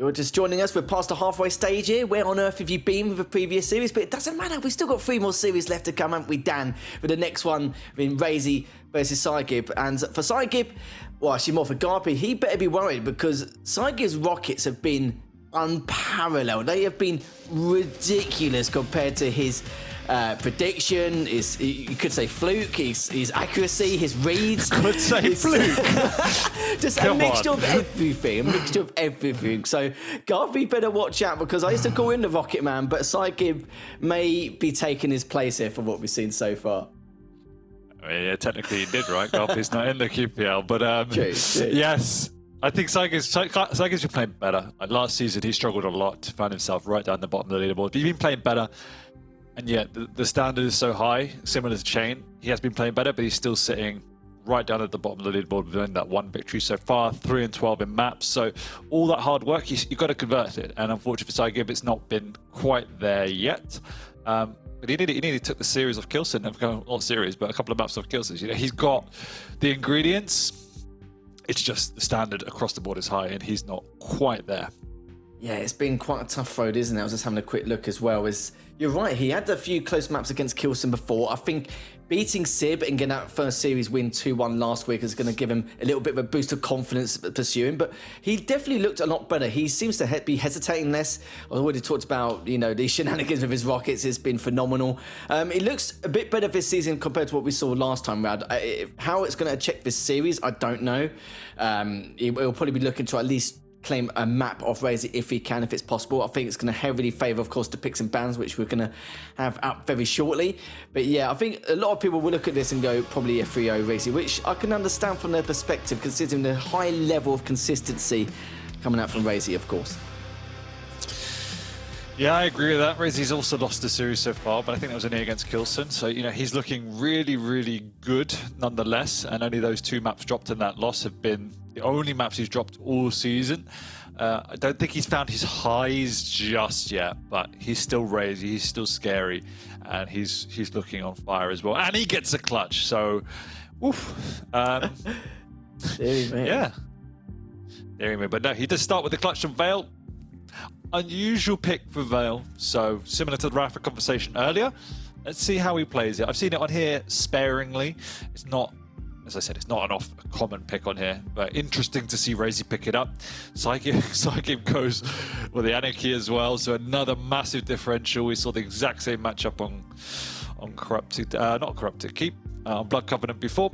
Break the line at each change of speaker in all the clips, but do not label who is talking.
You're just joining us. We're past the halfway stage here. Where on earth have you been with the previous series? But it doesn't matter. We've still got 3 more series left to come, haven't we, Dan? With the next one being RAISY versus psygib. And for psygib, well, actually more for Garpy, he better be worried because psygib's rockets have been unparalleled. They have been ridiculous compared to his prediction, you could say fluke, his accuracy, his reads.
Could say fluke.
Just a mixture of everything, So Garvey better watch out because I used to call him the Rocket Man, but psygib may be taking his place here from what we've seen so far.
Yeah, technically he did, right? Garpy's not in the QPL, but
True.
Yes. I think psygib's been playing better. Like last season, he struggled a lot to find himself right down the bottom of the leaderboard. But he's been playing better. And yet, the standard is so high, similar to Chain. He has been playing better, but he's still sitting right down at the bottom of the leaderboard with that 1 victory so far, 3 and 12 in maps. So all that hard work, you've got to convert it. And unfortunately for psygib, it's not been quite there yet. But he nearly took the series off Kilson. Not series, but a couple of maps off Kilson. You know, he's got the ingredients. It's just the standard across the board is high, and he's not quite there.
Yeah, it's been quite a tough road, isn't it? I was just having a quick look as well. You're right, he had a few close maps against Kilson before. I think beating Sib and getting that first series win 2-1 last week is going to give him a little bit of a boost of confidence pursuing. But he definitely looked a lot better. He seems to be hesitating less. I already talked about, you know, the shenanigans with his rockets. It's been phenomenal. It looks a bit better this season compared to what we saw last time round. How it's going to check this series, I don't know. He'll probably be looking to at least claim a map of RAISY if he can, if it's possible. I think it's going to heavily favour, of course, the picks and bans, which we're going to have up very shortly. But yeah, I think a lot of people will look at this and go probably a 3-0 RAISY, which I can understand from their perspective, considering the high level of consistency coming out from RAISY, of course.
Yeah, I agree with that. RAISY's also lost the series so far, but I think that was only against Kilson. So, you know, he's looking really, really good nonetheless. And only those 2 maps dropped in that loss have been the only maps he's dropped all season. I don't think he's found his highs just yet, but he's still RAISY, he's still scary, and he's looking on fire as well. And he gets a clutch, so, oof. Yeah. There he But no, he does start with the clutch from Vale. Unusual pick for Vale, so similar to the Rafa conversation earlier. Let's see how he plays it. I've seen it on here sparingly. It's not, as I said, it's not a common pick on here, but interesting to see RAISY pick it up. psygib goes with the Anarchy as well, so another massive differential. We saw the exact same matchup on Corrupted, not Corrupted Keep, on Blood Covenant before.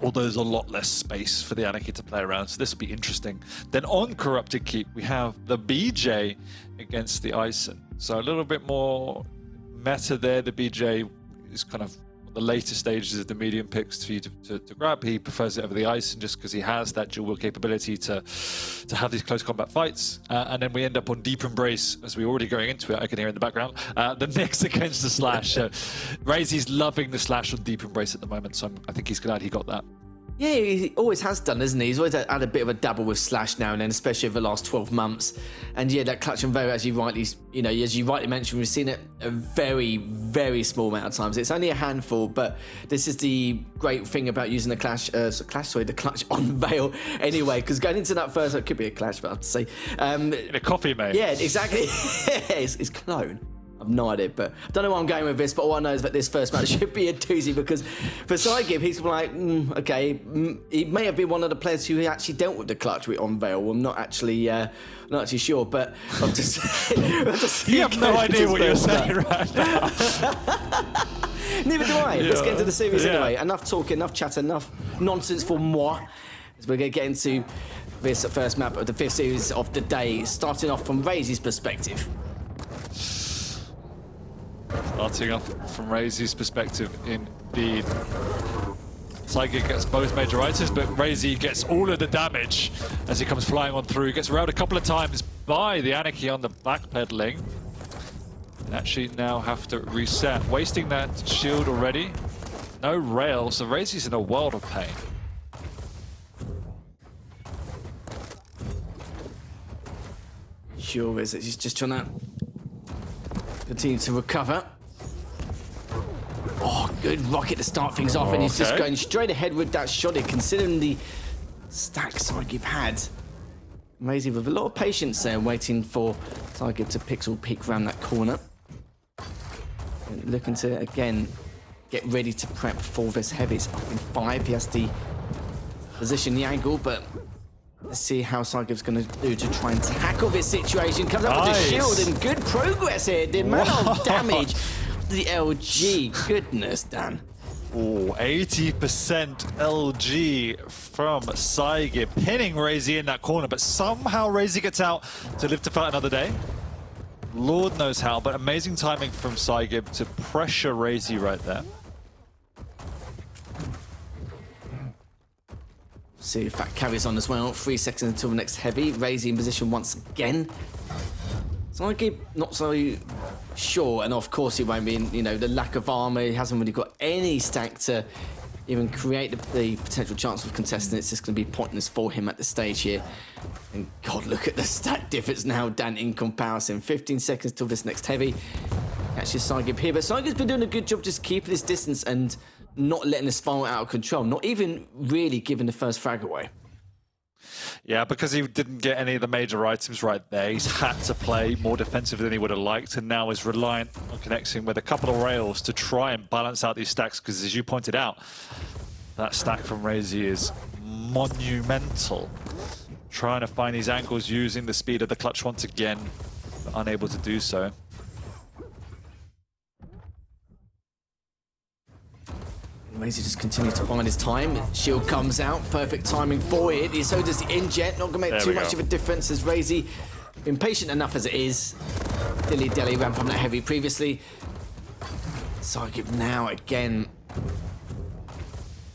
Although there's a lot less space for the Anarchy to play around, so this will be interesting. Then on Corrupted Keep, we have the BJ against the Ison. So a little bit more meta there. The BJ is kind of the later stages of the medium picks for you to grab. He prefers it over the Ison just because he has that dual wield capability to have these close combat fights. And then we end up on Deep Embrace, as we're already going into it, I can hear in the background. The Nyx against the Slash. RAISY's loving the Slash on Deep Embrace at the moment, so I think he's glad he got that.
Yeah, he always has done, hasn't he? He's always had a bit of a dabble with Slash now and then, especially over the last 12 months. And yeah, that clutch and Vale, as you rightly mentioned, we've seen it a very, very small amount of times. It's only a handful, but this is the great thing about using the clutch on Vale anyway, because going into that first, it could be a clash, but I have to say.
In a coffee, mate.
Yeah, exactly. it's clone. I've no idea, but I don't know where I'm going with this, but all I know is that this first match should be a doozy because for psygib, he's like, okay, he may have been one of the players who actually dealt with the clutch on Vale. I'm not actually sure, but I'm just...
You have no idea what you're saying right now.
Neither do I.
Yeah.
Let's get into the series anyway. Enough talking, enough chat, enough nonsense for moi. As we're going to get into this first map of the 5th series of the day, starting off from RAISY's perspective.
Starting off from RAISY's perspective, indeed. psygib gets both major items, but RAISY gets all of the damage as he comes flying on through. Gets railed a couple of times by the Anarchy on the backpedaling. And actually now have to reset, wasting that shield already. No rail, so RAISY's in a world of pain.
Sure is it. He's just trying to continue to recover. Oh, good rocket to start things off, and he's just going straight ahead with that shot. Considering the stack psygib had, RAISY with a lot of patience there, waiting for psygib to pixel peek around that corner. And looking to, again, get ready to prep for this heavy. It's up in 5. He has to position the angle, but let's see how psygib's going to do to try and tackle this situation. Comes up with the shield and good progress here. The amount of damage to the LG. Goodness, Dan.
Oh, 80% LG from psygib, pinning RAISY in that corner, but somehow RAISY gets out to live to fight another day. Lord knows how, but amazing timing from psygib to pressure RAISY right there.
See if that carries on as well. 3 seconds until the next heavy. RAISY in position once again. psygib not so sure, and of course he won't be in, you know, the lack of armor. He hasn't really got any stack to even create the potential chance of contesting. It's just going to be pointless for him at this stage here. And God, look at the stack difference now, Dan, in comparison. 15 seconds till this next heavy. Actually, psygib here, but psygib's been doing a good job just keeping his distance and not letting the spiral out of control. Not even really giving the first frag away.
Yeah, because he didn't get any of the major items right there, he's had to play more defensive than he would have liked, and now is reliant on connecting with a couple of rails to try and balance out these stacks, because as you pointed out, that stack from RAISY is monumental. Trying to find these angles using the speed of the clutch once again, but unable to do so.
RAISY just continues to find his time. Shield comes out, perfect timing for it. So does the injet, not going to make too much of a difference as RAISY, impatient enough as it is. Dilly-dally ran from that heavy previously. psygib now again.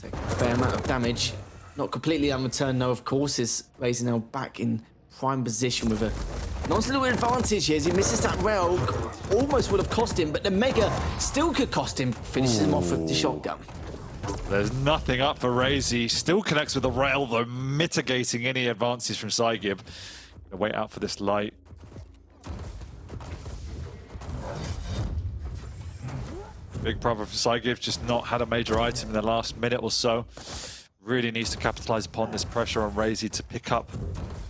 Taking a fair amount of damage. Not completely unreturned, though, of course, is RAISY now back in prime position with a nice little advantage here as he misses that rail. Almost would have cost him, but the Mega still could cost him. Finishes him off with the shotgun.
There's nothing up for RAISY. Still connects with the rail, though, mitigating any advances from psygib. Gonna wait out for this light. Big problem for psygib, just not had a major item in the last minute or so. Really needs to capitalize upon this pressure on RAISY to pick up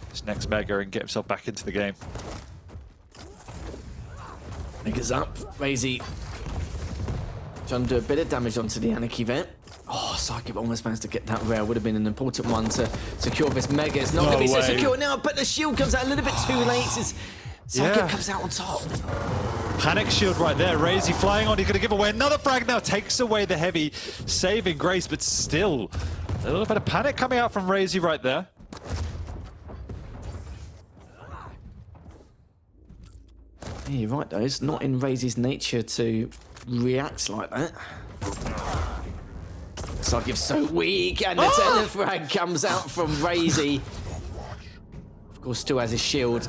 this next Mega and get himself back into the game.
Mega's up. RAISY trying to do a bit of damage onto the Anarchy there. Oh, psygib almost managed to get that rail. Would have been an important one to secure this Mega. It's not going to be so secure now, but the shield comes out a little bit too late as psygib comes out on top.
Panic shield right there. RAISY flying on. He's going to give away another frag now. Takes away the heavy, saving grace, but still a little bit of panic coming out from RAISY right there.
Yeah, you're right, though. It's not in RAISY's nature to react like that. psygib's so weak, and the telefrag comes out from RAISY. Of course, still has his shield.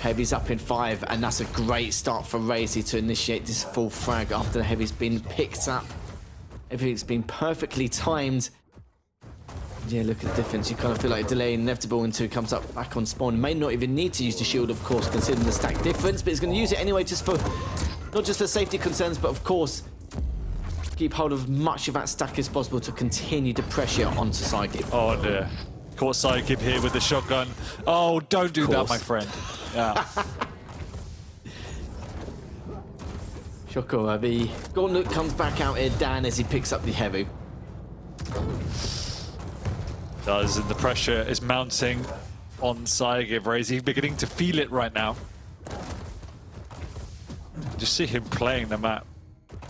Heavy's up in 5, and that's a great start for RAISY to initiate this full frag after the heavy's been picked up. Everything's been perfectly timed. Yeah, look at the difference. You kind of feel like a delay inevitable until it comes up back on spawn. May not even need to use the shield, of course, considering the stack difference, but he's going to use it anyway just for, not just for safety concerns, but of course, keep hold of as much of that stack as possible to continue the pressure onto psygib.
Oh dear. Caught psygib here with the shotgun. Oh, don't do that, my friend. Yeah.
Shocker, the gauntlet comes back out here, Dan, as he picks up the heavy.
Does, and the pressure is mounting on psygib. RAISY beginning to feel it right now. Just see him playing the map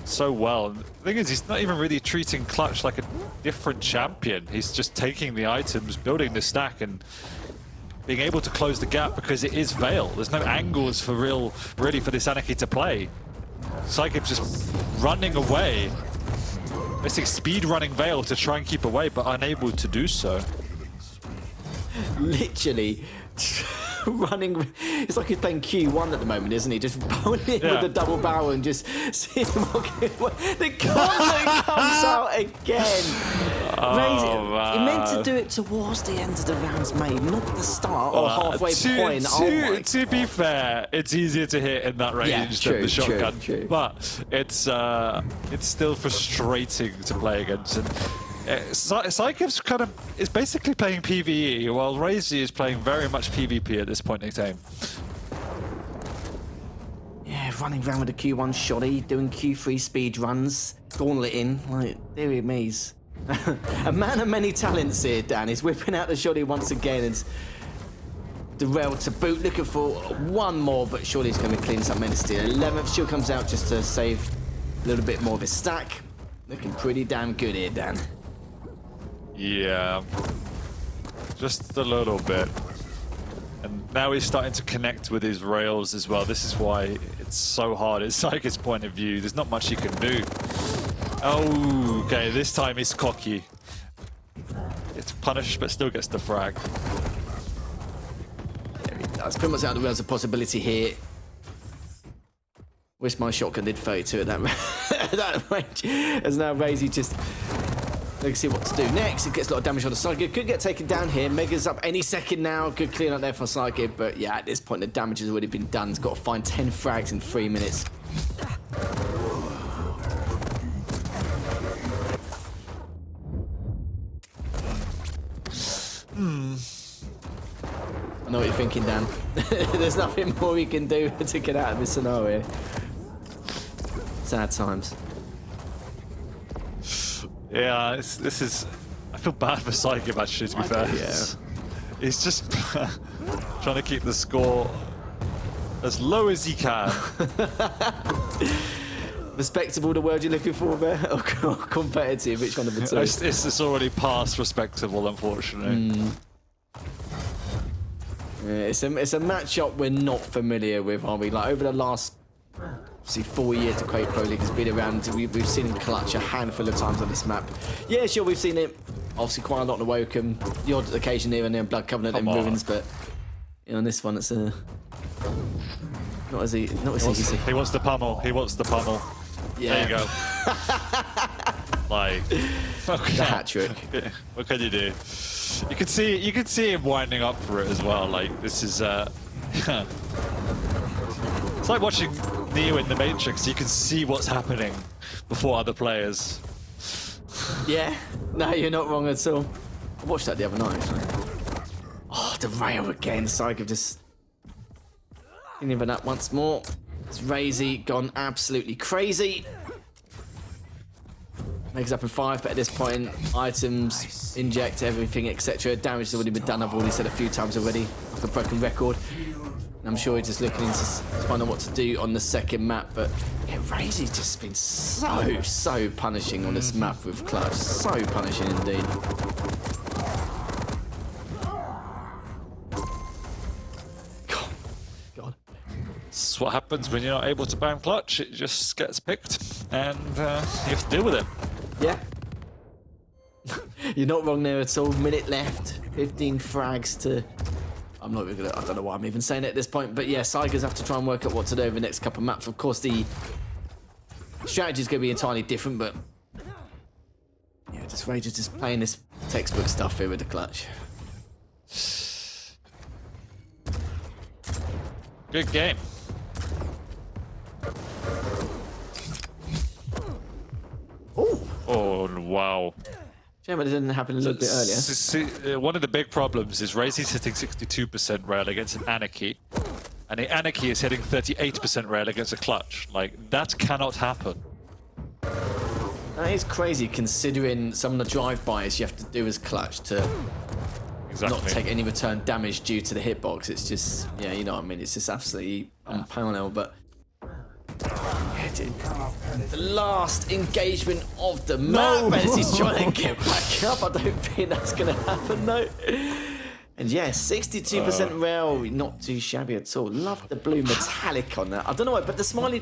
so well. And the thing is, he's not even really treating Clutch like a different champion. He's just taking the items, building the stack, and being able to close the gap because it is Vale. There's no angles for really for this Anarchy to play. psygib just running away. Basically speed running Vale to try and keep away, but unable to do so.
Literally running. It's like he's playing Q1 at the moment, isn't he? Just bowling in with a double barrel and just seeing the gauntlet comes out again.
Oh,
he meant to do it towards the end of the rounds, mate, not the start or halfway point.
To be fair, it's easier to hit in that range than the shotgun, but it's still frustrating to play against. And Psygib's kind of is basically playing PvE, while RAISY is playing very much PvP at this point in time.
Yeah, running around with a Q1 shoddy, doing Q3 speed runs, gauntleting, like, dearie me's. A man of many talents here, Dan. He's whipping out the shoddy once again, and the rail to boot, looking for one more, but surely he's going to clean some menace here. 11th shield comes out just to save a little bit more of his stack. Looking pretty damn good here, Dan.
Yeah, just a little bit. And now he's starting to connect with his rails as well. This is why it's so hard. It's Psygib's point of view. There's not much he can do. Oh, okay, this time he's cocky. It's punished, but still gets the frag.
There he does. Pretty much out of the rails a possibility here. Wish my shotgun did 32 at that range. As now RAISY just looking to see what to do next. It gets a lot of damage on the psygib. Could get taken down here. Mega's up any second now. Good clean up there for psygib. But yeah, at this point the damage has already been done. He's got to find 10 frags in 3 minutes. I know what you're thinking, Dan. There's nothing more we can do to get out of this scenario. Sad times.
Yeah, this is... I feel bad for Psygib, actually, to be fair. Yeah. He's just trying to keep the score as low as he can.
Respectable, the word you're looking for there? Or competitive? Which one of the two?
It's already past respectable, unfortunately.
Yeah, it's a matchup we're not familiar with, are we? Like, over the last, obviously, 4 years the Quake Pro League has been around. We've seen him clutch a handful of times on this map. Yeah, sure, we've seen it, obviously, quite a lot in Woken. The odd occasion here and there, Blood Covenant and Ruins, but you know, on this one, it's not as easy.
He wants the pummel. He wants the pummel.
Yeah.
There you go. Like, okay.
The hat trick.
What can you do? You can see him winding up for it as well. Like, this is it's like watching Neo in the Matrix. You can see what's happening before other players.
Yeah, no, you're not wrong at all. I watched that the other night, actually. Oh, the rail again. Psygib just giving up once more. It's RAISY gone absolutely crazy. Makes up in 5, but at this point, items, inject, everything, etc. Damage has already been done. I've already said a few times already, like a broken record. And I'm sure he's just looking to find out what to do on the second map. But yeah, RAISY's just been so punishing on this map with clutch. So punishing indeed. God.
That's what happens when you're not able to bam clutch. It just gets picked, and you have to deal with it.
Yeah. You're not wrong there at all. Minute left. 15 frags to... I don't know why I'm even saying it at this point, but yeah, Psygib's have to try and work out what to do over the next couple of maps. Of course, the strategy is going to be entirely different, but yeah, just Rage is just playing this textbook stuff here with the clutch.
Good game. Oh, wow.
Shame it didn't happen a little bit earlier.
One of the big problems is RAISY's hitting 62% rail against an Anarchy, and the Anarchy is hitting 38% rail against a clutch. Like, that cannot happen.
That is crazy considering some of the drive-bys you have to do as clutch to not take any return damage due to the hitbox. It's just, yeah, you know what I mean? It's just absolutely unparalleled, but... The last engagement of the map as he's trying to get back up. I don't think that's going to happen, though. And yeah, 62% rail, not too shabby at all. Love the blue metallic on that. I don't know why, but the smiley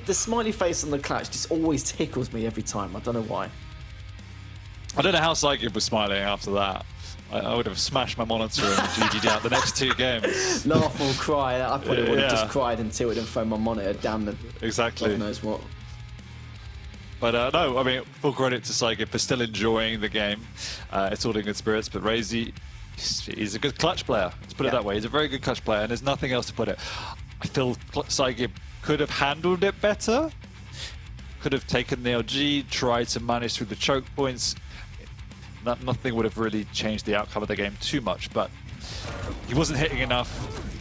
face on the clutch just always tickles me every time. I don't know why.
I don't know how Psygib was smiling after that. I would have smashed my monitor and GG'd out the next 2 games.
Laugh or cry. I probably would have just cried until it and thrown my monitor down the...
Exactly.
God knows what.
But no, I mean, full credit to Psygib for still enjoying the game. It's all in good spirits, but RAISY, he's a good clutch player. Let's put it that way. He's a very good clutch player, and there's nothing else to put it. I feel Psygib could have handled it better. Could have taken the LG, tried to manage through the choke points. nothing would have really changed the outcome of the game too much, but he wasn't hitting enough.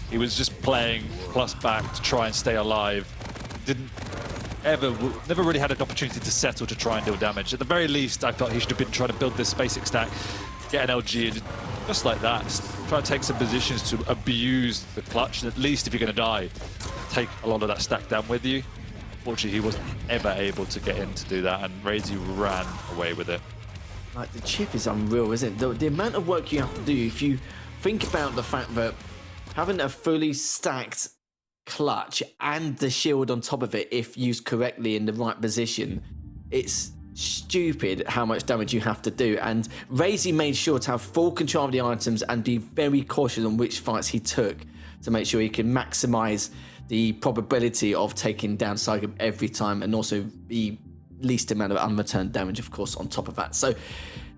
He was just playing plus back to try and stay alive. Never really had an opportunity to settle to try and deal damage. At the very least, I felt he should have been trying to build this basic stack, get an LG, and just like that, try to take some positions to abuse the clutch, and at least if you're going to die, take a lot of that stack down with you. Unfortunately, he wasn't ever able to get in to do that, and RAISY ran away with it.
Like, the chip is unreal, isn't it? The amount of work you have to do, if you think about the fact that having a fully stacked clutch and the shield on top of it, if used correctly in the right position, it's stupid how much damage you have to do. And RAISY made sure to have full control of the items and be very cautious on which fights he took to make sure he can maximize the probability of taking down psygib every time, and also the least amount of unreturned damage, of course, on top of that. So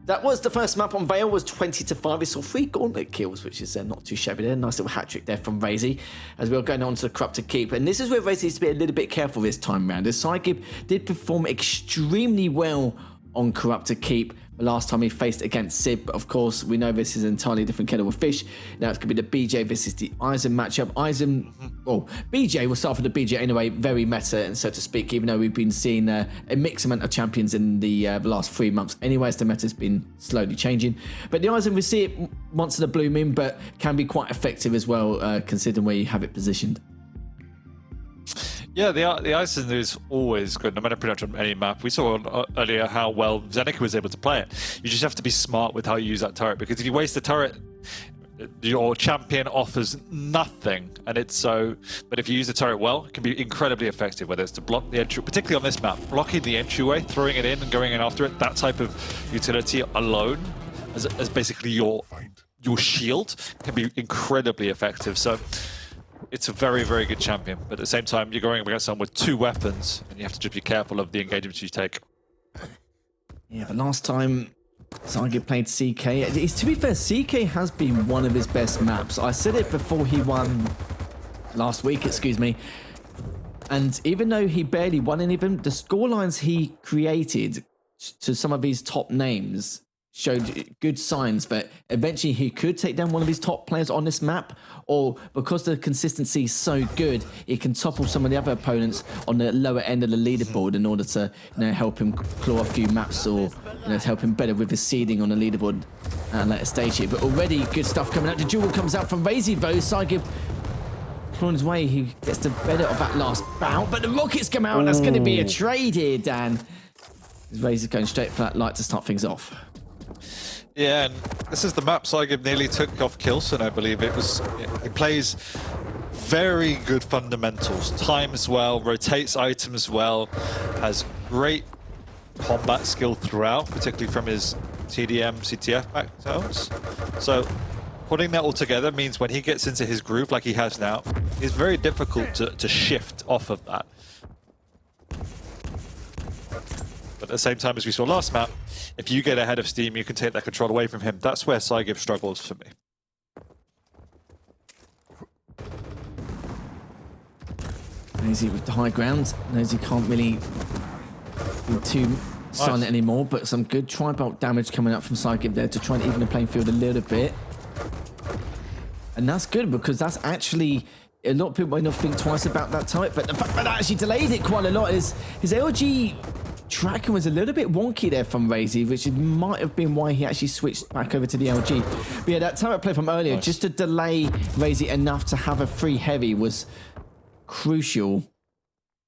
that was the first map on Vale, was 20-5. We saw 3 gauntlet kills, which is not too shabby there. Nice little hat trick there from RAISY as we were going on to the Corrupted Keep. And this is where RAISY needs to be a little bit careful this time around, as psygib did perform extremely well on Corrupted Keep the last time he faced against Sib. Of course, we know this is an entirely different kettle of fish. Now it's going to be the BJ versus the Eisen matchup. BJ will start for the BJ anyway, very meta, and so to speak, even though we've been seeing a mixed amount of champions in the last 3 months. Anyway, as the meta's been slowly changing. But the Eisen, we see it once in a blue moon, but can be quite effective as well, considering where you have it positioned.
Yeah, the Eisen is always good, no matter pretty much on any map. We saw earlier how well Zenica was able to play it. You just have to be smart with how you use that turret, because if you waste the turret, your champion offers nothing, and it's so. But if you use the turret well, it can be incredibly effective. Whether it's to block the entry, particularly on this map, blocking the entryway, throwing it in and going in after it. That type of utility alone, as basically your shield, can be incredibly effective. So it's a very, very good champion. But at the same time, you're going up against someone with 2 weapons, and you have to just be careful of the engagements you take.
Yeah, the last time psygib played CK, to be fair, CK has been one of his best maps. I said it before he won last week, excuse me. And even though he barely won any of them, the scorelines he created to some of his top names showed good signs that eventually he could take down one of his top players on this map, or because the consistency is so good, he can topple some of the other opponents on the lower end of the leaderboard in order to, help him claw a few maps, or to help him better with his seeding on the leaderboard at a later stage here. But already good stuff coming out. The duel comes out from RAISY though. psygib clawing his way, he gets the better of that last bout, but the rockets come out, and that's going to be a trade here, Dan. RAISY's going straight for that light to start things off.
Yeah, and this is the map psygib nearly took off Kilson, I believe. He plays very good fundamentals, times well, rotates items well, has great combat skill throughout, particularly from his TDM, CTF backtones. So putting that all together means when he gets into his groove like he has now, it's very difficult to shift off of that. But at the same time, as we saw last map, if you get ahead of Steam, you can take that control away from him. That's where psygib struggles for me.
RAISY with the high ground. Knows he can't really be too silent anymore, but some good tri-bolt damage coming up from psygib there to try and even the playing field a little bit. And that's good, because that's actually, a lot of people might not think twice about that type, but the fact that actually delayed it quite a lot is his LG tracking was a little bit wonky there from RAISY, which might have been why he actually switched back over to the LG. But yeah, that turret play from earlier, just to delay RAISY enough to have a free heavy, was crucial.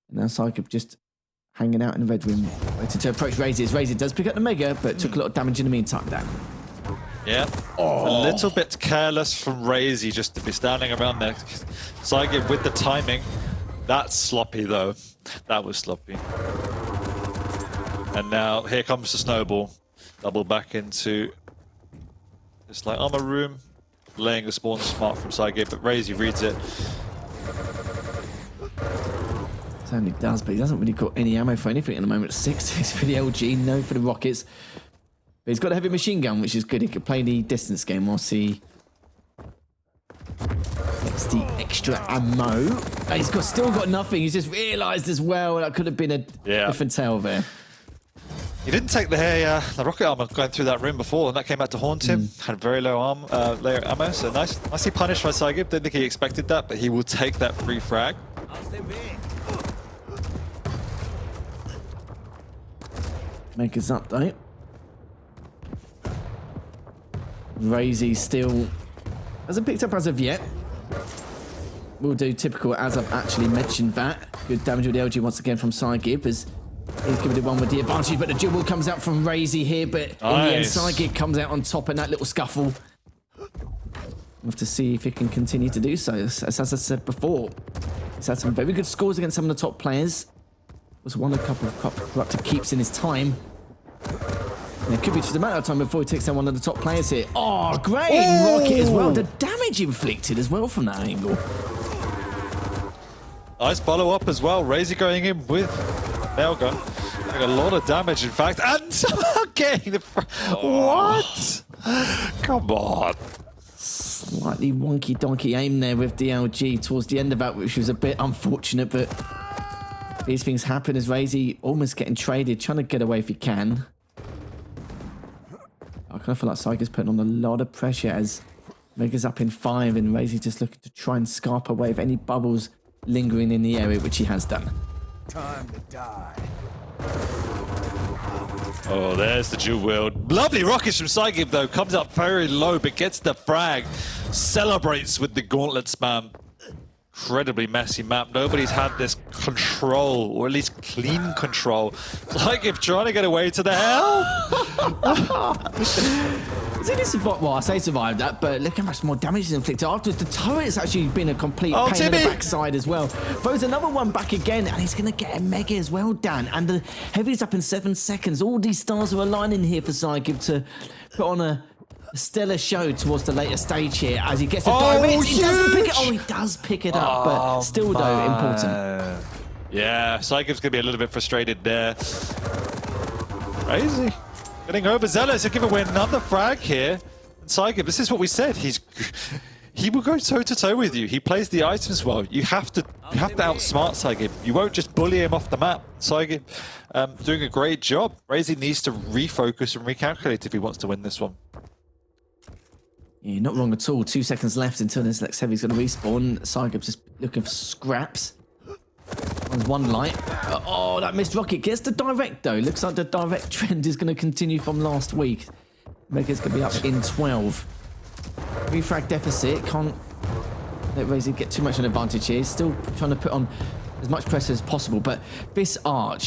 And now psygib just hanging out in the red room, waiting to approach RAISY. As RAISY does pick up the Mega, but took a lot of damage in the meantime, Dan.
Yeah, a little bit careless from RAISY just to be standing around there. psygib with the timing. That's sloppy though. That was sloppy. And now here comes the snowball. Double back into this light armor room, laying the spawn smart from psygib, but RAISY reads it.
Certainly does, but he doesn't really got any ammo for anything at the moment. 6 for the LG, no for the rockets. But he's got a heavy machine gun, which is good. He could play the distance game whilst he gets the extra ammo. He's still got nothing. He's just realised as well that could have been a different tale there.
He didn't take the rocket armor going through that rim before, and that came out to haunt him. Had very low layer ammo, so nicely punished by psygib. Didn't think he expected that, but he will take that free frag.
Maker's up though. RAISY still hasn't picked up as of yet. We'll do typical as I've actually mentioned that. Good damage with the LG once again from psygib as he's given it one with the advantage, but the duel comes out from RAISY here, but in the end psygib comes out on top in that little scuffle. We'll have to see if he can continue to do so. As I said before, he's had some very good scores against some of the top players. Was won a couple of corrupted keeps in his time. And it could be just a matter of time before he takes down one of the top players here. Oh, great rocket as well. The damage inflicted as well from that angle.
Nice follow up as well. RAISY going in with nail gun. Doing a lot of damage, in fact, and somehow getting the. What? Come on.
Slightly wonky donkey aim there with DLG towards the end of that, which was a bit unfortunate, but these things happen as RAISY almost getting traded, trying to get away if he can. I kind of feel like psygib's putting on a lot of pressure as Mega's up in 5 and RAISY just looking to try and scarp away with any bubbles lingering in the area, which he has done.
Time to die.
Oh, there's the dual wield. Lovely rockets from psygib though. Comes up very low, but gets the frag. Celebrates with the gauntlet spam. Incredibly messy map. Nobody's had this control, or at least clean control. psygib trying to get away to the hell.
See, this is well, I say survived that, but look how much more damage is inflicted afterwards. The turret's actually been a complete pain in the backside as well. Throws another one back again, and he's going to get a mega as well, Dan. And the heavy's up in 7 seconds. All these stars are aligning here for psygib to put on a stellar show towards the later stage here as he gets a direct. He doesn't pick it. Oh, he does pick it up, but still, though, important.
Yeah, psygib's going to be a little bit frustrated there. Crazy. Getting overzealous and giving away another frag here. And psygib, this is what we said. He will go toe-to-toe with you. He plays the items well. You have to outsmart psygib. You won't just bully him off the map. psygib doing a great job. RAISY needs to refocus and recalculate if he wants to win this one.
Yeah, not wrong at all. 2 seconds left until this next heavy's going to respawn. psygib's just looking for scraps. There's one light. Oh, that missed rocket. Gets the direct, though. Looks like the direct trend is going to continue from last week. Mega's going to be up in 12. Refrag deficit. Can't let RAISY get too much of an advantage here. He's still trying to put on as much pressure as possible. But this arc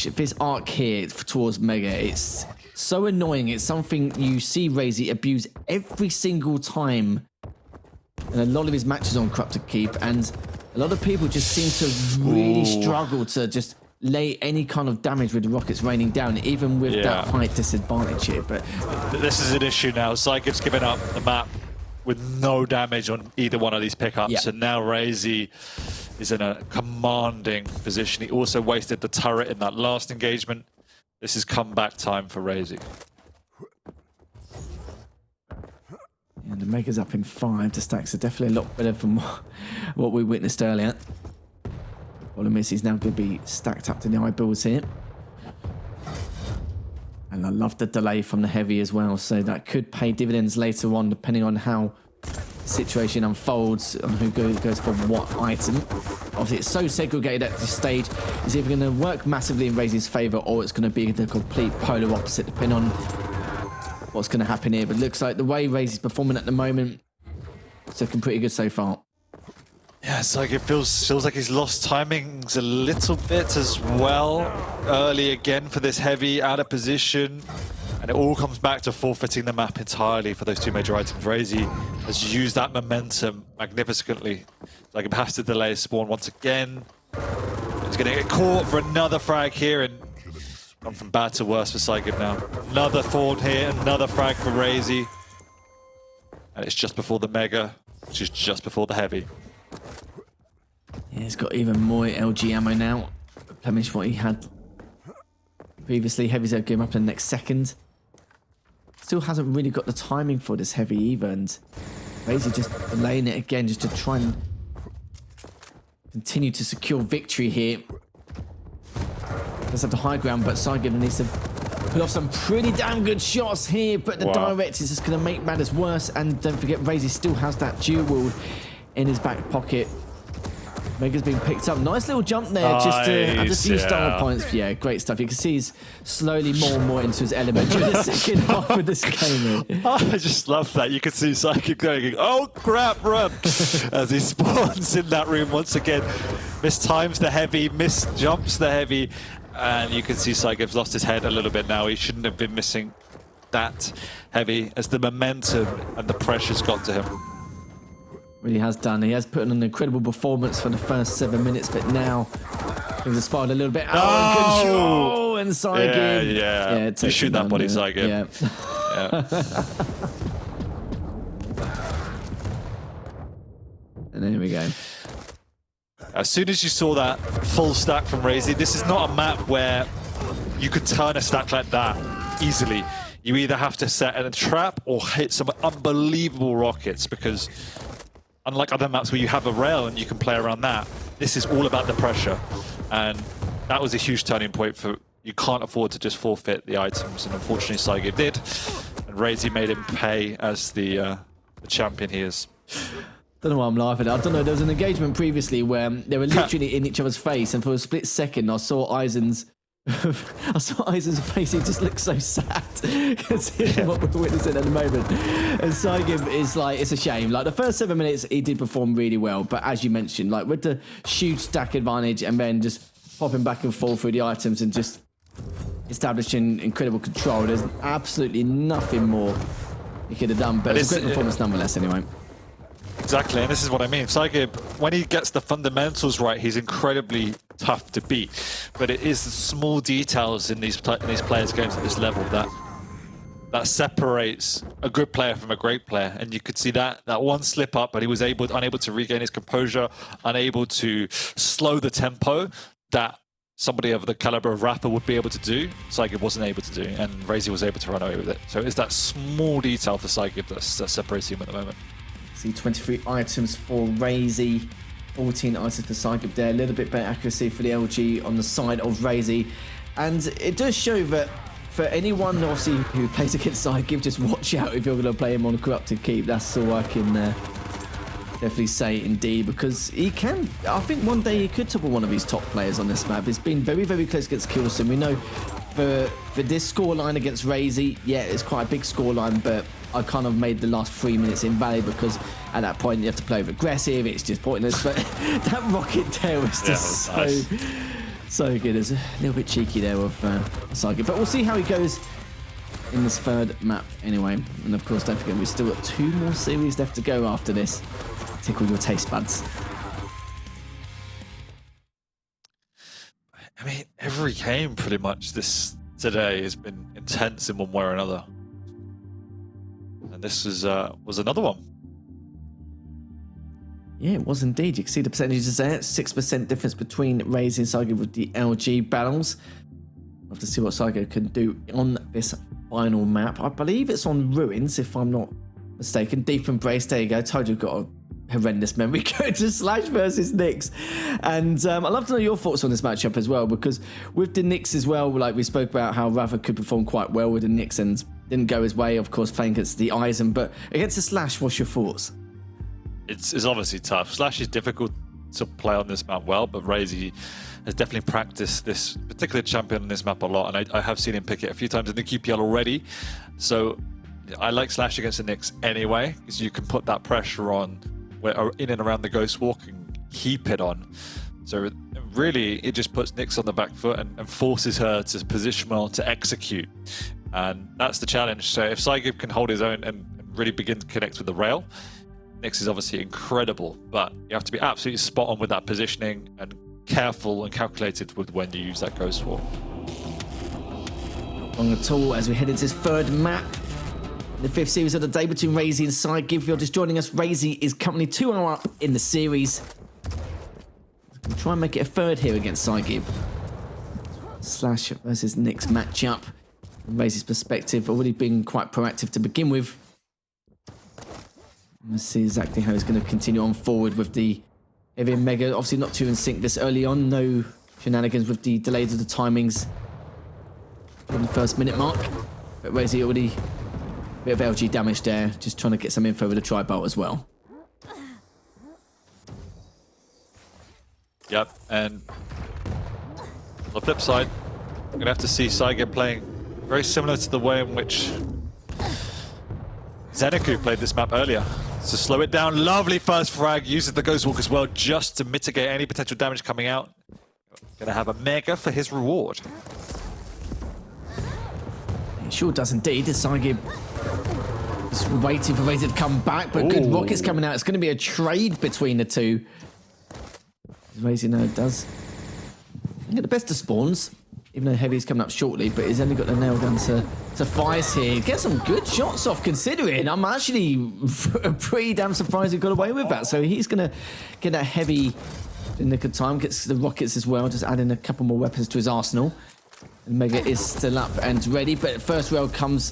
here towards Mega, it's so annoying. It's something you see RAISY abuse every single time in a lot of his matches on Corrupted Keep. And a lot of people just seem to really struggle to just lay any kind of damage with the rockets raining down, even with that height disadvantage here. But
this is an issue now. psygib's given up the map with no damage on either one of these pickups, and now RAISY is in a commanding position. He also wasted the turret in that last engagement. This is comeback time for RAISY.
And the Mega's up in 5. The stacks are definitely a lot better from what we witnessed earlier. Problem is, he's now going to be stacked up to the eyeballs here. And I love the delay from the heavy as well, so that could pay dividends later on, depending on how the situation unfolds, on who goes for what item. Obviously, it's so segregated at this stage. It's either going to work massively in RAISY's favour, or it's going to be the complete polar opposite, depending on what's going to happen here. But it looks like the way RAISY's performing at the moment, it's looking pretty good so far.
Yeah, it's like it feels like he's lost timings a little bit as well. Early again for this heavy, out of position. And it all comes back to forfeiting the map entirely for those 2 major items. RAISY has used that momentum magnificently. Like it has to delay his spawn once again. He's going to get caught for another frag here, and gone from bad to worse for psygib now. Another fawn here, another frag for RAISY. And it's just before the Mega, which is just before the heavy.
Yeah, he's got even more LG ammo now. Replenish what he had previously. Heavy's going to give him up in the next second. Still hasn't really got the timing for this heavy either, and RAISY just delaying it again just to try and continue to secure victory here. Does have the high ground, but psygib needs to Put off some pretty damn good shots here, but the direct is just going to make matters worse. And don't forget, RAISY still has that dual wield in his back pocket. Mega's being picked up. Nice little jump there, just to add a few style points. Yeah, great stuff. You can see he's slowly more and more into his element during the second half of this game.
I just love that. You can see psygib going, oh crap, run! As he spawns in that room once again. Mistimes the heavy, misjumps the heavy, and you can see psygib's lost his head a little bit now. He shouldn't have been missing that heavy as the momentum and the pressure's got to him.
Really has done. He has put in an incredible performance for the first 7 minutes, but now things are spiraled a little bit out of control. And psygib,
yeah, you shoot that body, psygib.
And there we go.
As soon as you saw that full stack from RAISY, this is not a map where you could turn a stack like that easily. You either have to set a trap or hit some unbelievable rockets, because unlike other maps where you have a rail and you can play around that, this is all about the pressure. And that was a huge turning point for, you can't afford to just forfeit the items, and unfortunately psygib did. And RAISY made him pay as the champion he is.
Don't know why I'm laughing. I don't know, there was an engagement previously where they were literally in each other's face, and for a split second I saw Eisen's face. He just looks so sad considering what we're witnessing at the moment. And psygib is like, it's a shame. Like the first 7 minutes he did perform really well, but as you mentioned, like with the huge stack advantage and then just popping back and forth through the items and just establishing incredible control, there's absolutely nothing more he could have done. But it's a great performance nonetheless anyway.
Exactly, and this is what I mean. psygib, when he gets the fundamentals right, he's incredibly tough to beat. But it is the small details in these players' games at this level that separates a good player from a great player. And you could see that one slip up, but he was unable to regain his composure, unable to slow the tempo that somebody of the caliber of Rapper would be able to do. psygib wasn't able to do, and RAISY was able to run away with it. So it's that small detail for psygib that separates him at the moment.
See 23 items for RAISY, 14 items for psygib there. A little bit better accuracy for the LG on the side of RAISY. And it does show that for anyone obviously who plays against psygib, just watch out if you're going to play him on a corrupted keep. That's all I can definitely say indeed, because he can, I think one day he could topple one of these top players on this map. It's been very, very close against Kilson. We know for this scoreline against RAISY, yeah, it's quite a big scoreline, but I kind of made the last 3 minutes in Vale because at that point you have to play with aggressive, it's just pointless. But that rocket there was just so good. It's a little bit cheeky there with psygib, but we'll see how he goes in this third map anyway. And of course, don't forget, we've still got 2 more series left to go after this. Tickle your taste buds.
I mean, every game pretty much today has been intense in one way or another. And this was another one.
Yeah, it was indeed. You can see the percentages there. 6% difference between RAISY and psygib with the LG battles. We'll have to see what psygib can do on this final map. I believe it's on Ruins, if I'm not mistaken. Deep Embrace, there you go. Told you got a horrendous memory. Go to Slash versus Nyx. And I'd love to know your thoughts on this matchup as well, because with the Nyx as well, like we spoke about how Rafa could perform quite well with the Nyx and didn't go his way, of course, playing against the Eisen. But against the Slash, what's your thoughts?
It's obviously tough. Slash is difficult to play on this map well, but RAISY has definitely practiced this particular champion on this map a lot, and I have seen him pick it a few times in the QPL already. So I like Slash against the Nyx anyway, because you can put that pressure on in and around the Ghost Walk and keep it on. So really, it just puts Nyx on the back foot and forces her to position well to execute. And that's the challenge. So if psygib can hold his own and really begin to connect with the rail, Nyx is obviously incredible, but you have to be absolutely spot on with that positioning and careful and calculated with when you use that Ghost Walk.
Not long at all as we head into this third map. The 5th series of the day between RAISY and psygib. If you're just joining us, RAISY is currently 2-0 up in the series. We'll try and make it a third here against psygib. Slash versus Nyx matchup. From RAISY's perspective, already been quite proactive to begin with. Let's see exactly how he's going to continue on forward with the heavy and mega. Obviously not too in sync this early on. No shenanigans with the delays of the timings. on the first minute mark. But RAISY already a bit of LG damage there, just trying to get some info with the tri-bolt as well.
Yep, and on the flip side, we're going to have to see psygib playing very similar to the way in which Zeniku played this map earlier. So slow it down. Lovely first frag. Uses the Ghost Walk as well just to mitigate any potential damage coming out. Gonna have a mega for his reward.
It sure does indeed. The psygib is waiting for RAISY to come back, but good rockets coming out. It's going to be a trade between the two. RAISY now does get the best of spawns, even though Heavy's coming up shortly, but he's only got the nail gun to suffice here. Get some good shots off, considering. I'm actually pretty damn surprised he got away with that. So he's going to get that Heavy in the good time, gets the rockets as well, just adding a couple more weapons to his arsenal. And Mega is still up and ready, but first rail comes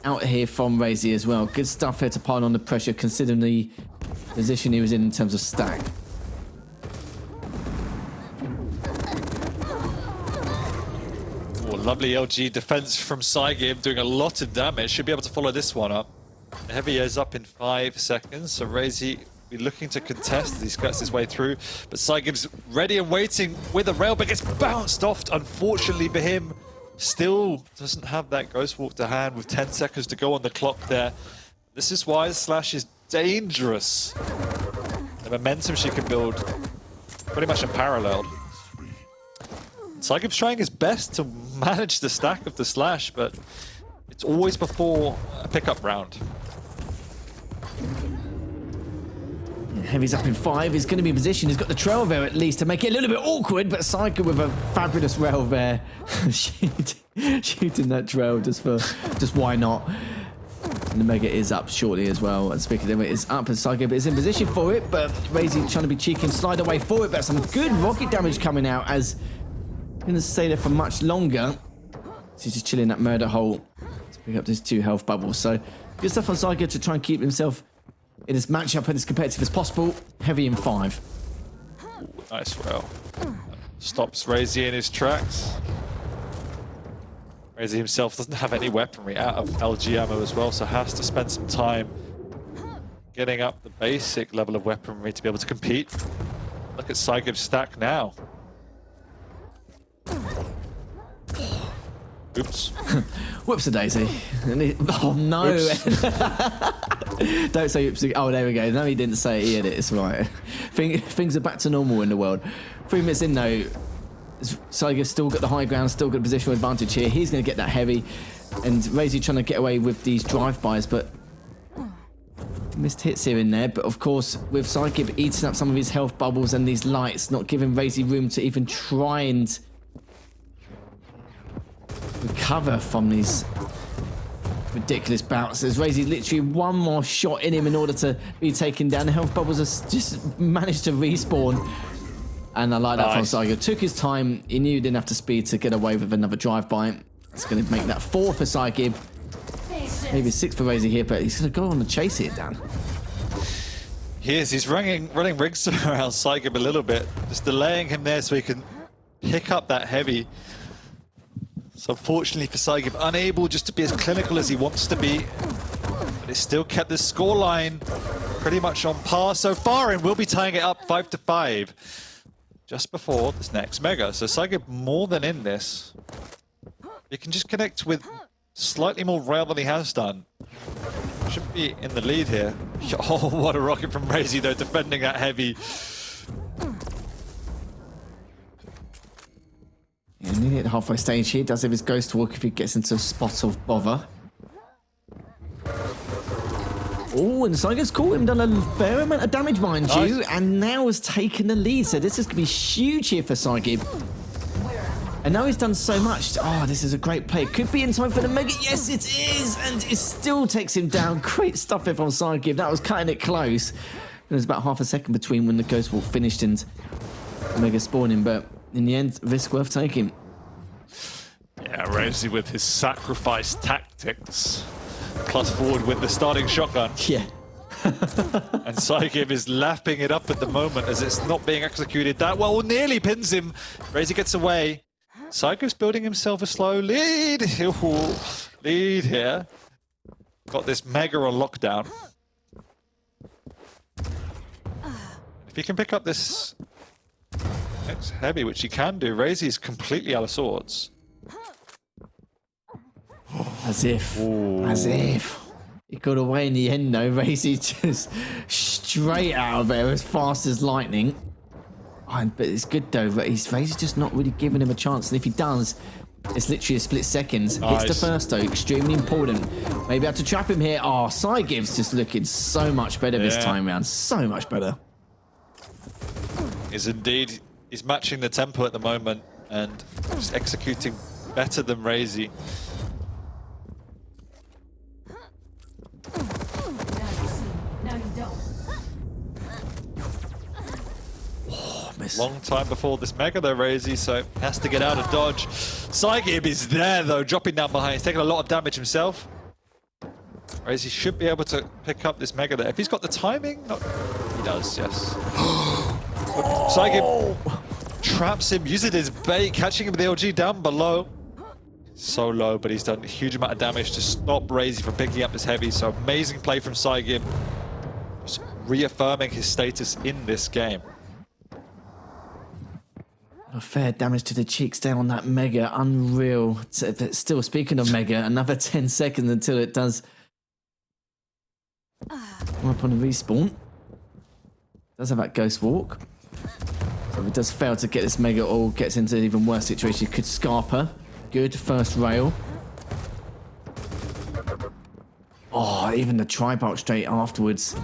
out here from RAISY as well. Good stuff here to pile on the pressure, considering the position he was in terms of stack.
Lovely LG defense from psygib, doing a lot of damage. Should be able to follow this one up. The Heavy is up in 5 seconds, so RAISY will be looking to contest as he skirts his way through. But psygib's ready and waiting with a rail, but gets bounced off, unfortunately for him. Still doesn't have that Ghost Walk to hand with 10 seconds to go on the clock there. This is why Slash is dangerous. The momentum she can build pretty much unparalleled. psygib's trying his best to manage the stack of the Slash, but it's always before a pickup round.
Heavy's up in 5. He's going to be in position. He's got the trail there at least to make it a little bit awkward, but psygib with a fabulous rail there. Shooting that trail just why not. And the Mega is up shortly as well. And speaking of it, it's up and psygib is in position for it, but RAISY trying to be cheeky and slide away for it, but some good rocket damage coming out as going to stay there for much longer. So he's just chilling that murder hole to pick up these 2 health bubbles. So good stuff on psygib to try and keep himself in this matchup and as competitive as possible. Heavy in 5.
Ooh, nice rail. Stops RAISY in his tracks. RAISY himself doesn't have any weaponry out of LG ammo as well, so has to spend some time getting up the basic level of weaponry to be able to compete. Look at psygib's stack now. Oops.
Whoops a daisy. Oh no. Don't say oops. Oh, there we go. No, he didn't say it. He had it. It's right. Things are back to normal in the world. 3 minutes in though, psygib's still got the high ground, still got positional advantage here. He's going to get that Heavy, and RAISY trying to get away with these drive-bys, but missed hits here and there. But of course, with psygib eating up some of his health bubbles and these lights, not giving RAISY room to even try and recover from these ridiculous bouts. There's RAISY literally one more shot in him in order to be taken down. The health bubbles have just managed to respawn. And I like that from psygib. Took his time. He knew he didn't have to speed to get away with another drive-by. It's going to make that 4 for psygib. Maybe 6 for RAISY here, but he's going to go on and chase it down.
He is. He's running rings around psygib a little bit. Just delaying him there so he can pick up that Heavy. So unfortunately for psygib, unable just to be as clinical as he wants to be. But he's still kept this scoreline pretty much on par so far, and will be tying it up 5-5 just before this next Mega. So psygib more than in this. He can just connect with slightly more rail than he has done. Should be in the lead here. Oh, what a rocket from RAISY though, defending that Heavy.
Yeah, nearly at the halfway stage here. Does have his Ghost Walk if he gets into a spot of bother. Oh, and psygib's caught him, done a fair amount of damage, mind you, and now has taken the lead. So this is going to be huge here for psygib. And now he's done so much. Oh, this is a great play. Could be in time for the Mega. Yes, it is. And it still takes him down. Great stuff here from psygib. That was cutting it close. There's about half a second between when the Ghost Walk finished and the Mega spawning, but in the end, risk worth taking.
Yeah, RAISY with his sacrifice tactics. Plus forward with the starting shotgun.
Yeah.
And psygib is lapping it up at the moment as it's not being executed that well. Nearly pins him. RAISY gets away. Psygib's building himself a slow lead. Ooh, lead here. Got this mega on lockdown. If he can pick up this next heavy, which he can do, RAISY's completely out of swords.
As if.
Ooh.
As if. He got away in the end though. RAISY just straight out of there as fast as lightning. Oh, but it's good though. RAISY's just not really giving him a chance. And if he does, it's literally a split seconds.
Nice.
Hits the first though. Extremely important. Maybe have to trap him here. Oh, psygib's just looking so much better this time round. So much better.
Is indeed. He's matching the tempo at the moment and just executing better than RAISY. Long time before this mega though, RAISY, so has to get out of dodge. psygib is there though, dropping down behind. He's taking a lot of damage himself. RAISY should be able to pick up this mega there. If he's got the timing, he does, yes. psygib traps him, uses his bait, catching him with the LG down below. So low, but he's done a huge amount of damage to stop RAISY from picking up this heavy. So amazing play from psygib, just reaffirming his status in this game.
A fair damage to the cheeks there on that mega. Unreal. Still, speaking of mega, another 10 seconds until it does come up on a respawn. Does have that ghost walk. So if it does fail to get this mega or gets into an even worse situation, it could scarp her. Good first rail. Oh, even the tri-bulk straight afterwards.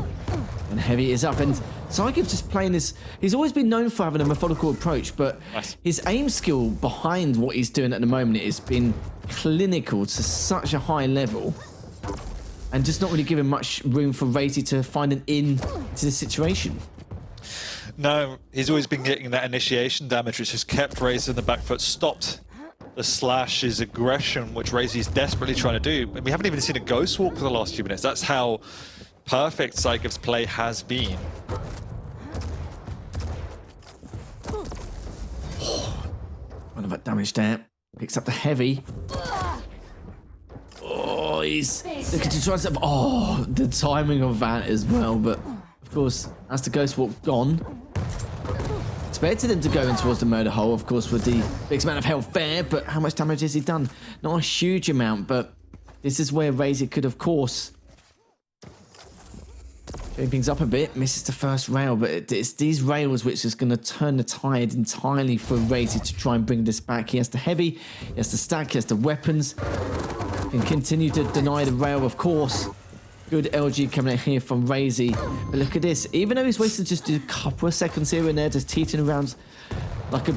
And heavy is up, and psygib's just playing this. He's always been known for having a methodical approach, but his aim skill behind what he's doing at the moment has been clinical to such a high level, and just not really giving much room for RAISY to find an in to the situation.
No, he's always been getting that initiation damage, which has kept RAISY in the back foot, stopped the slash, his aggression, which RAISY's desperately trying to do. And we haven't even seen a ghost walk for the last few minutes. That's how perfect psygib's play has been.
One of that damage there. Picks up the heavy. Oh, he's looking to try something. Oh, the timing of that as well. But of course, as the ghost walk gone, expected him to go in towards the murder hole, of course, with the biggest amount of health there. But how much damage has he done? Not a huge amount, but this is where RAISY could, of course, getting things up a bit. Misses the first rail, but it's these rails which is going to turn the tide entirely for RAISY to try and bring this back. He has the heavy, he has the stack, he has the weapons. Can continue to deny the rail, of course. Good LG coming out here from RAISY. But look at this. Even though he's wasted just a couple of seconds here and there, just teetering around like a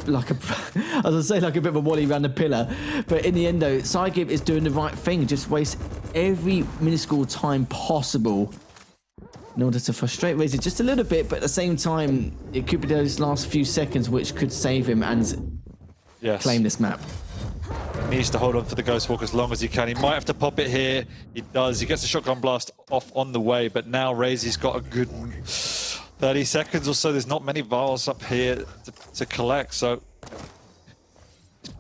as I say, like a bit of a wally around the pillar. But in the end, though, psygib is doing the right thing. Just waste every minuscule time possible in order to frustrate RAISY just a little bit. But at the same time, it could be those last few seconds which could save him and claim this map.
He needs to hold on for the ghost walk as long as he can. He might have to pop it here. He does. He gets the shotgun blast off on the way, but now RAISY's got a good 30 seconds or so. There's not many vials up here to collect, so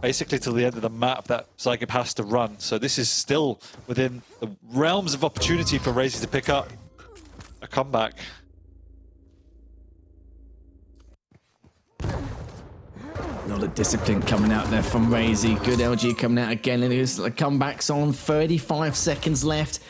basically till the end of the map that psygib has to run. So this is still within the realms of opportunity for RAISY to pick up a comeback.
A lot of discipline coming out there from RAISY. Good LG coming out again, and his comebacks on. 35 seconds left.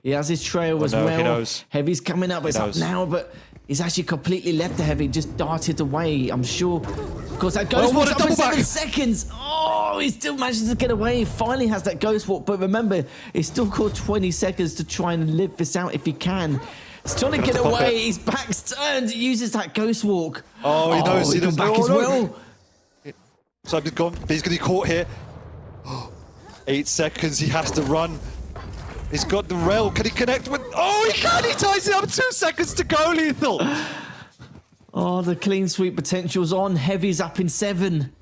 He has his trail as well.
He knows.
Heavy's coming up. It's up now, but he's actually completely left the heavy. Just darted away. I'm sure. Of course, that ghost walk up in 7 seconds. Oh, he still manages to get away. He finally has that ghost walk, but remember, he's still got 20 seconds to try and live this out if he can. He's trying to get away. His back's turned. He uses that ghost walk.
Oh, he knows. He
can back as well.
So he's gone, but he's going to be caught here. 8 seconds, he has to run. He's got the rail. Can he connect with... Oh, he can! He ties it up. 2 seconds to go, Lethal.
Oh, the clean sweep potential's on. Heavy's up in 7.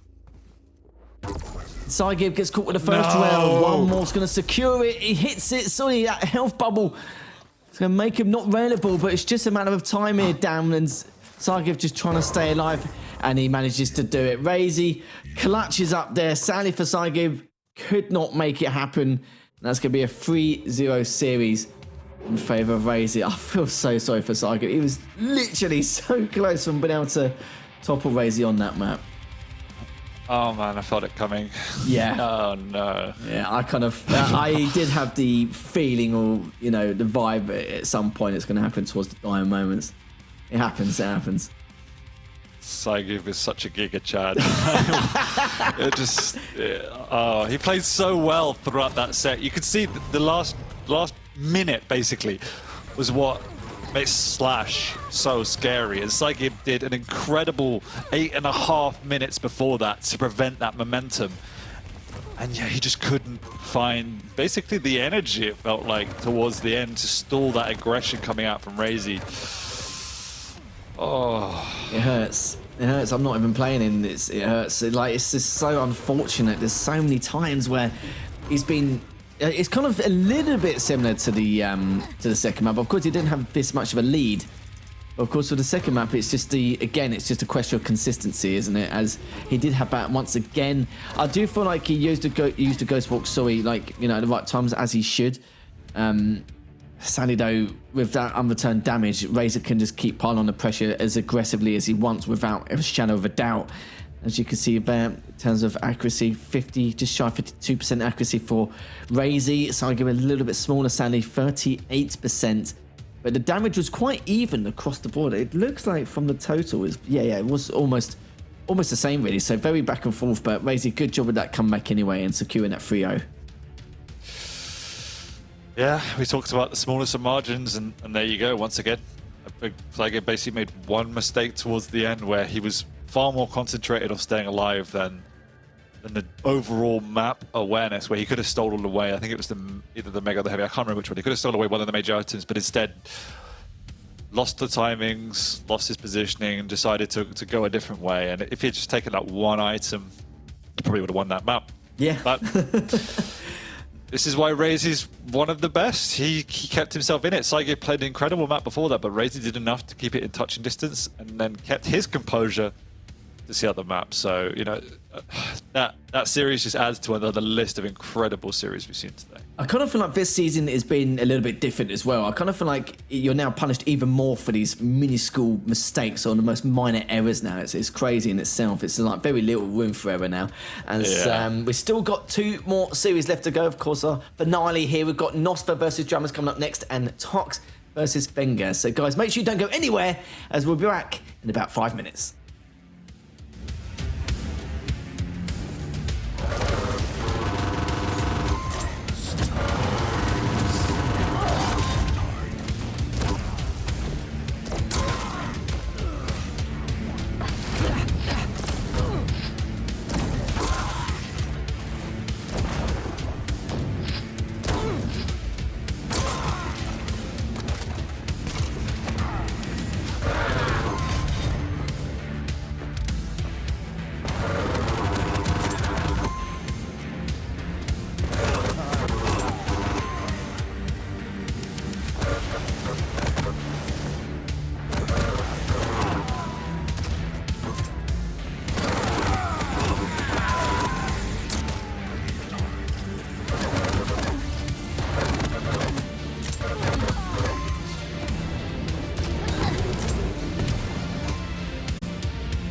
psygib gets caught with the first rail. One more's going to secure it. He hits it. Sorry, that health bubble. It's going to make him not railable, but it's just a matter of time here, damn. And psygib just trying to stay alive. and he manages to do it. RAISY clutches up there. Sadly for psygib, could not make it happen. That's going to be a 3-0 series in favour of RAISY. I feel so sorry for psygib. He was literally so close from being able to topple RAISY on that map.
Oh man, I felt it coming.
Yeah.
Oh no.
Yeah, I kind of, I did have the feeling, or you know, the vibe at some point it's going to happen towards the dying moments. It happens. It happens.
psygib is such a giga chad. He played so well throughout that set. You could see the last minute basically was what makes Slash so scary, and psygib did an incredible 8.5 minutes before that to prevent that momentum. And yeah, he just couldn't find basically the energy, it felt like, towards the end to stall that aggression coming out from RAISY. Oh,
it hurts. It hurts. I'm not even playing in this. It hurts. It's just so unfortunate. There's so many times where he's been. It's kind of a little bit similar to the second map. Of course, he didn't have this much of a lead. But of course, for the second map, it's just it's just a question of consistency, isn't it? As he did have that once again. I do feel like he used the Ghost Walk, at the right times, as he should. Sadly though, with that unreturned damage, RAISY can just keep piling on the pressure as aggressively as he wants without a shadow of a doubt. As you can see there, in terms of accuracy, just shy of 52% accuracy for RAISY. psygib a little bit smaller, sadly, 38%. But the damage was quite even across the board. It looks like from the total, it was almost the same really. So very back and forth, but RAISY, good job with that comeback anyway and securing that 3-0.
yeah, we talked about the smallness of margins, and there you go, once again. psygib basically made one mistake towards the end where he was far more concentrated on staying alive than the overall map awareness, where he could have stolen away. I think it was either the Mega or the Heavy, I can't remember which one. He could have stolen away one of the major items, but instead lost the timings, lost his positioning, and decided to go a different way. And if he had just taken that one item, he probably would have won that map.
Yeah.
But this is why RAISY's one of the best. He kept himself in it. psygib played an incredible map before that, but RAISY did enough to keep it in touching distance and then kept his composure to see out the map. So, that series just adds to another list of incredible series we've seen today.
I kind of feel like this season has been a little bit different as well. I kind of feel like you're now punished even more for these minuscule mistakes or the most minor errors now. It's crazy in itself. It's like very little room for error now. And we've still got 2 more series left to go. Of course, our finale here. We've got Nosfer versus Drummers coming up next, and Tox versus Wenger. So guys, make sure you don't go anywhere, as we'll be back in about 5 minutes.